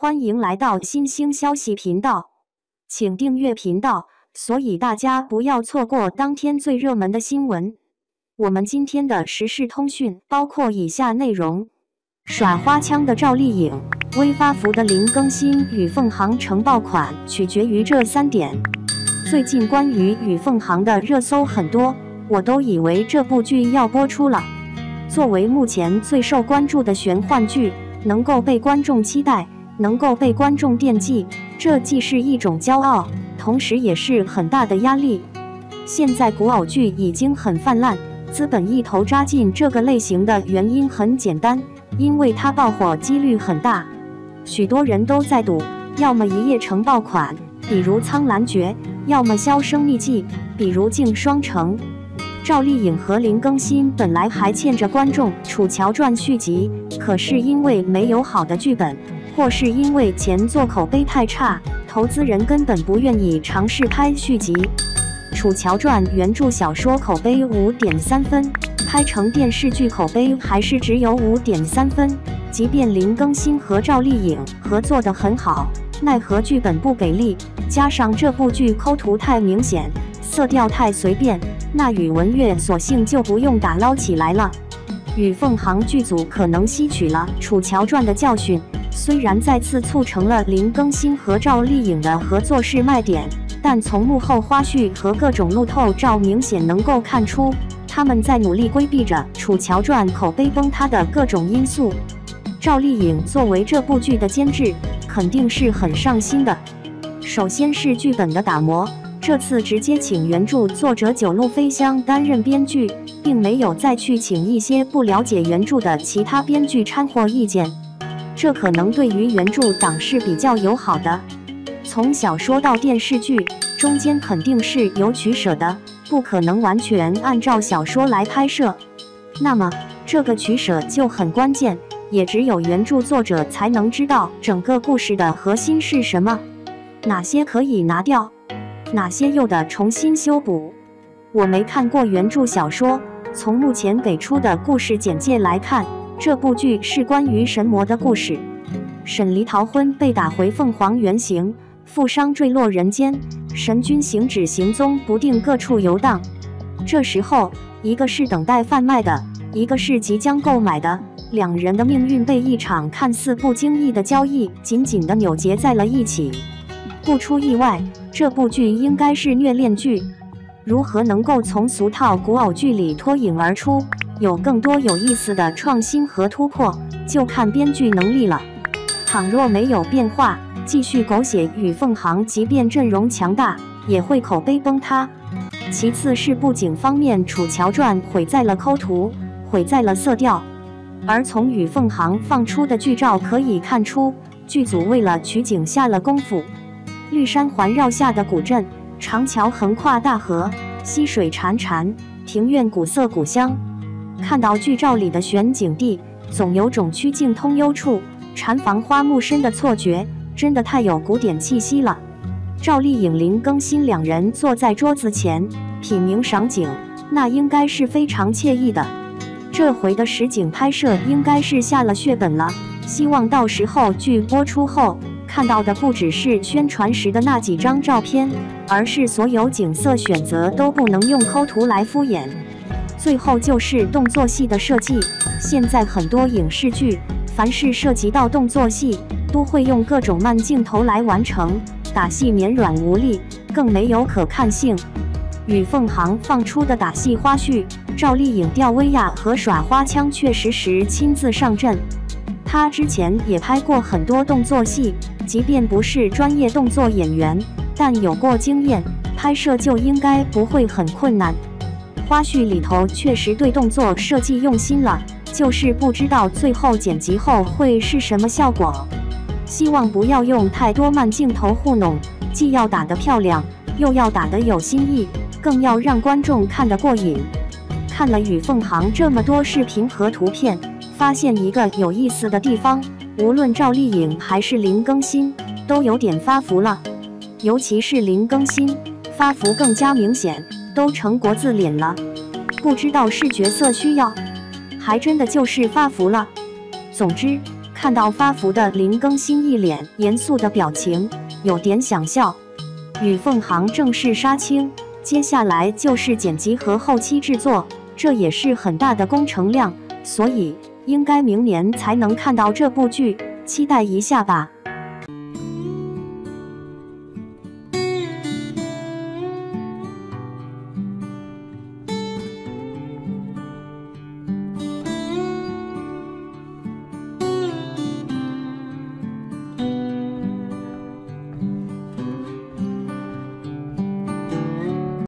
欢迎来到新兴消息频道，请订阅频道，所以大家不要错过当天最热门的新闻。我们今天的时事通讯包括以下内容：耍花枪的赵丽颖，微发福的零更新与凤航成爆款，取决于这3点。最近关于与凤航的热搜很多，我都以为这部剧要播出了。作为目前最受关注的玄幻剧，能够被观众期待，能够被观众惦记，这既是一种骄傲，同时也是很大的压力。现在古偶剧已经很泛滥，资本一头扎进这个类型的原因很简单，因为它爆火几率很大。许多人都在赌，要么一夜成爆款，比如《苍兰诀》，要么销声匿迹，比如《镜双城》。赵丽颖和零更新本来还欠着观众《楚乔传》续集，可是因为没有好的剧本，或是因为前作口碑太差，投资人根本不愿意尝试拍续集。《楚乔传》原著小说口碑5.3分，拍成电视剧口碑还是只有5.3分。即便零更新和赵丽颖合作得很好，奈何剧本不给力，加上这部剧抠图太明显，色调太随便，那宇文玥索性就不用打捞起来了。与凤航剧组可能吸取了《楚乔传》的教训，虽然再次促成了零更新和赵丽颖的合作是卖点，但从幕后花絮和各种路透照明显能够看出，他们在努力规避着《楚乔传》口碑崩塌的各种因素。赵丽颖作为这部剧的监制，肯定是很上心的。首先是剧本的打磨，这次直接请原著作者九路飞香担任编剧，并没有再去请一些不了解原著的其他编剧掺和意见，这可能对于原著党是比较友好的。从小说到电视剧，中间肯定是有取舍的，不可能完全按照小说来拍摄。那么这个取舍就很关键，也只有原著作者才能知道整个故事的核心是什么，哪些可以拿掉，哪些又得重新修补。我没看过原著小说，从目前给出的故事简介来看，这部剧是关于神魔的故事。沈离逃婚被打回凤凰原形，负伤坠落人间，神君行止行踪不定各处游荡。这时候，一个是等待贩卖的，一个是即将购买的，两人的命运被一场看似不经意的交易紧紧地扭结在了一起。不出意外，这部剧应该是虐恋剧。如何能够从俗套古偶剧里脱颖而出，有更多有意思的创新和突破，就看编剧能力了。倘若没有变化，继续狗血与凤航，即便阵容强大，也会口碑崩塌。其次是布景方面，《楚乔传》毁在了抠图，毁在了色调。而从与凤航放出的剧照可以看出，剧组为了取景下了功夫。绿山环绕下的古镇，长桥横跨大河，溪水潺潺，庭院古色古香。看到剧照里的选景地，总有种曲径通幽处，禅房花木深的错觉，真的太有古典气息了。赵丽颖、零更新两人坐在桌子前品茗赏景，那应该是非常惬意的。这回的实景拍摄应该是下了血本了，希望到时候剧播出后看到的不只是宣传时的那几张照片，而是所有景色选择都不能用抠图来敷衍。最后就是动作戏的设计，现在很多影视剧，凡是涉及到动作戏，都会用各种慢镜头来完成，打戏绵软无力，更没有可看性。与凤航放出的打戏花絮，赵丽颖吊威亚和耍花枪确实时亲自上阵。她之前也拍过很多动作戏，即便不是专业动作演员，但有过经验，拍摄就应该不会很困难。花絮里头确实对动作设计用心了，就是不知道最后剪辑后会是什么效果。希望不要用太多慢镜头糊弄，既要打得漂亮，又要打得有新意，更要让观众看得过瘾。看了与凤航这么多视频和图片，发现一个有意思的地方，无论赵丽颖还是零更新，都有点发福了。尤其是零更新，发福更加明显，都成国字脸了。不知道是角色需要，还真的就是发福了。总之，看到发福的林更新一脸严肃的表情，有点想笑。与凤航正式杀青，接下来就是剪辑和后期制作，这也是很大的工程量，所以应该明年才能看到这部剧，期待一下吧。